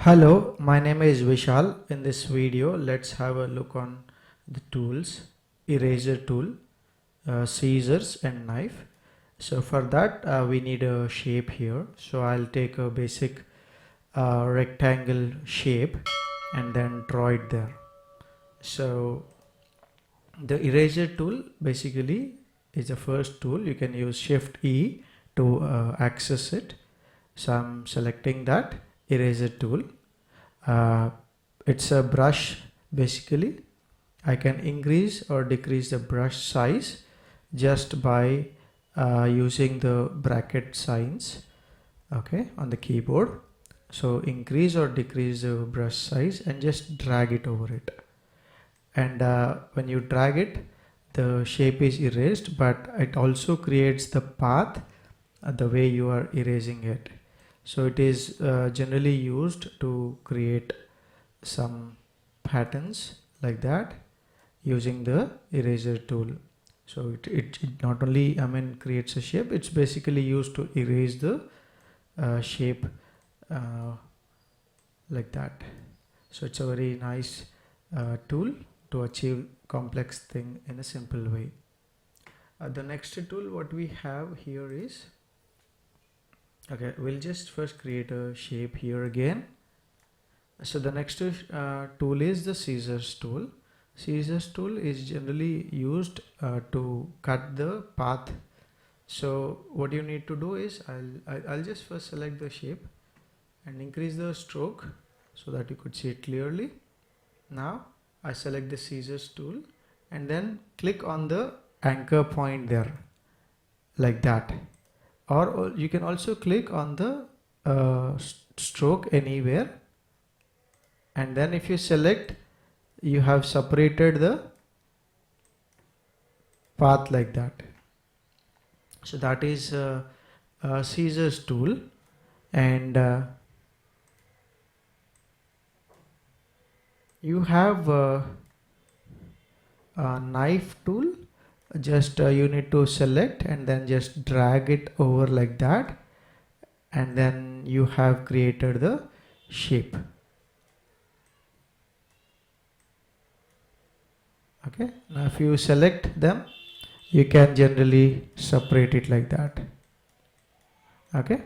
Hello, my name is Vishal. In this video, let's have a look on the tools, eraser tool, scissors and knife. So for that, we need a shape here. So I'll take a basic rectangle shape and then draw it there. So the eraser tool basically is the first tool. You can use Shift E to access it. So I'm selecting that eraser tool. It's a brush basically. I can increase or decrease the brush size just by using the bracket signs, okay, on the keyboard. So increase or decrease the brush size and just drag it over it. And when you drag it, the shape is erased, but it also creates the path the way you are erasing it. So it is generally used to create some patterns like that using the eraser tool. So it not only creates a shape, it's basically used to erase the shape like that. So it's a very nice tool to achieve complex thing in a simple way. The next tool what we have here is, okay, we'll just first create a shape here again. So the next tool is the scissors tool. Scissors tool is generally used to cut the path. So what you need to do is, I'll just first select the shape and increase the stroke so that you could see it clearly. Now I select the scissors tool and then click on the anchor point there like that. Or you can also click on the stroke anywhere, and then if you select, you have separated the path like that. So that is scissors tool. And you have a knife tool. Just you need to select and then just drag it over like that, and then you have created the shape. Okay, now if you select them, you can generally separate it like that. Okay.